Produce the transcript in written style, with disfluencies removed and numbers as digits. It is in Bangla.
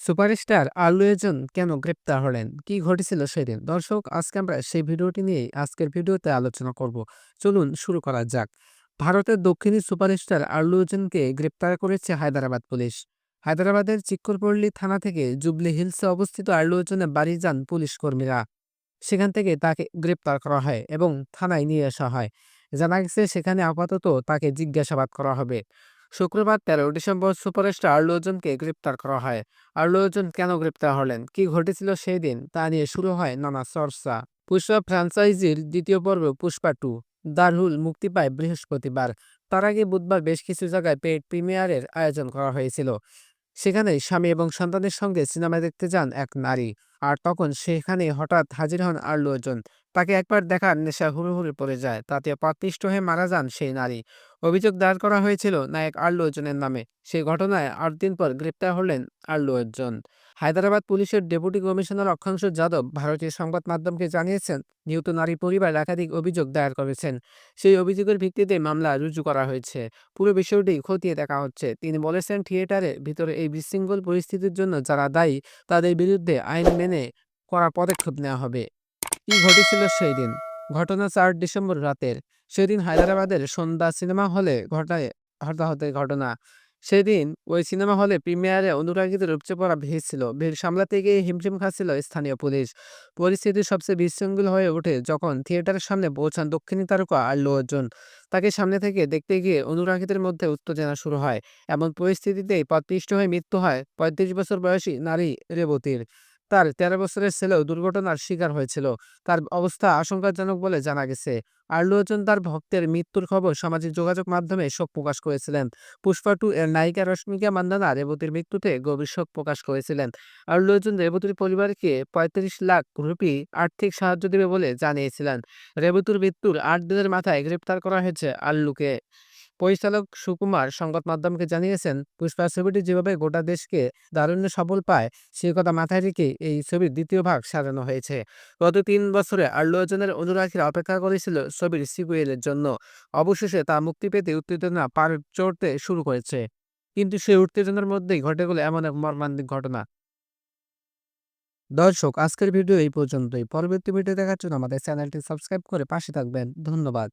সুপারস্টার আল্লু অর্জুন কেন গ্রেপ্তার হলেন? কি ঘটেছিল সেদিন? দর্শক, আজকে আমরা সেই ভিডিওটি নিয়েই আজকের ভিডিওতে আলোচনা করব। চলুন শুরু করা যাক। ভারতের দক্ষিণী সুপারস্টার আল্লু অর্জুনকে গ্রেপ্তার করেছে হায়দ্রাবাদ পুলিশ। হায়দ্রাবাদের চিক্করপল্লী থানা থেকে জুবলি হিলসে অবস্থিত আল্লু অর্জুনের বাড়ি যান পুলিশ কর্মীরা। সেখান থেকে তাকে গ্রেপ্তার করা হয় এবং থানায় নিয়ে আসা হয়। জানা গেছে সেখানে আপাতত তাকে জিজ্ঞাসাবাদ করা হবে। শুক্রবার 13 ডিসেম্বর সুপারস্টার আল্লু অর্জুনকে গ্রেপ্তার করা হয়। আল্লু অর্জুন কেন গ্রেপ্তার হলেন, কি ঘটেছিল সেই দিন, তা নিয়ে শুরু হয় নানা চর্চা। পুষ্পা ফ্র্যাঞ্চাইজির দ্বিতীয় পর্ব পুষ্পা 2 দ্য রুল মুক্তি পায় বৃহস্পতিবার। তার আগে বুধবার বেশ কিছু জায়গায় পেইড প্রিমিয়ারের আয়োজন করা হয়েছিল। সেখানে স্বামী এবং সন্তানের সঙ্গে সিনেমা দেখতে যান এক নারী। আর তখন সেখানে হঠাৎ হাজির হন আল্লু অর্জুন। তাকে একবার দেখার নেশা হুড়োহুড়ি পড়ে যায়, তাতে পাপিষ্ট হয়ে মারা যান সেই নারী। অভিযোগ দায়ের করা হয়েছিল নায়ক আল্লু অর্জুনের নামে। সেই ঘটনায় ৮ দিন পর গ্রেপ্তার হলেন আল্লু অর্জুন। হায়দ্রাবাদ পুলিশের ডেপুটি কমিশনার অক্ষাংশ যাদব ভারতীয় সংবাদ মাধ্যমকে জানিয়েছেন, নিহত নারী পরিবার একাধিক অভিযোগ দায়ের করেছেন। সেই অভিযোগের ভিত্তিতে মামলা রুজু করা হয়েছে। পুরো বিষয়টি খতিয়ে দেখা হচ্ছে। তিনি বলেছেন, থিয়েটারের ভিতরে এই বিশৃঙ্খল পরিস্থিতির জন্য যারা দায়ী তাদের বিরুদ্ধে আইন মেনে কড়া পদক্ষেপ নেওয়া হবে। কি ঘটেছিল সেই দিন? ঘটনা ৪ ডিসেম্বর রাতের। সেদিন হায়দ্রাবাদের সন্ধ্যা সিনেমা হলে ঘটায় হতাহতের ঘটনা। সেদিন ওই সিনেমা হলে প্রিমিয়ারে অনুরাগীদের উপচে পড়া ভিড় ছিল। ভিড় সামলাতে গিয়ে হিমশিম খাচ্ছিল স্থানীয় পুলিশ। পরিস্থিতি সবচেয়ে বিশৃঙ্খল হয়ে ওঠে যখন থিয়েটারের সামনে পৌঁছান দক্ষিণী তারকা আল্লু অর্জুন। তাকে সামনে থেকে দেখতে গিয়ে অনুরাগীদের মধ্যে উত্তেজনা শুরু হয়। এমন পরিস্থিতিতেই পথপিষ্ট হয়ে মৃত্যু হয় ৩৫ বছর বয়সী নারী রেবতীর। তার ১৩ বছরের ছেলেও দুর্ঘটনার শিকার হয়েছিল। তার অবস্থা আশঙ্কাজনক বলে জানা গেছে। আল্লু অর্জুন তার ভক্তের মৃত্যুর খবর সামাজিক যোগাযোগ মাধ্যমে শোক প্রকাশ করেছিলেন। পুষ্পা 2 এর নায়িকা রশ্মিকা মান্দানা রেবতীর মৃত্যুতে গভীর শোক প্রকাশ করেছিলেন। আল্লু অর্জুন রেবতীর পরিবারকে ৩৫ লাখ রুপি আর্থিক সাহায্য দেবে বলে জানিয়েছিলেন। রেবতীর মৃত্যুর ৮ দিনের মাথায় গ্রেপ্তার করা হয়েছে আল্লুকে। পরিচালক সুকুমার সংবাদ মাধ্যমকে জানিয়েছেন, পুষ্পা ছবিটি যেভাবে গোটা দেশকে দারুণ্য সফল পায়, সেই কথা মাথায় রেখে এই ছবির দ্বিতীয় ভাগ সাজানো হয়েছে। গত ৩ বছরে আল্লু অর্জুনের অনুরাগীরা অপেক্ষা করেছিল ছবির সিকুয়েলের জন্য। অবশেষে তা মুক্তি পেতে উত্তেজনা পার চড়তে শুরু করেছে। কিন্তু সেই উত্তেজনার মধ্যেই ঘটে গেল এমন এক মর্মান্তিক ঘটনা। দর্শক, আজকের ভিডিও এই পর্যন্তই। পরবর্তী ভিডিও দেখার জন্য আমাদের চ্যানেলটি সাবস্ক্রাইব করে পাশে থাকবেন। ধন্যবাদ।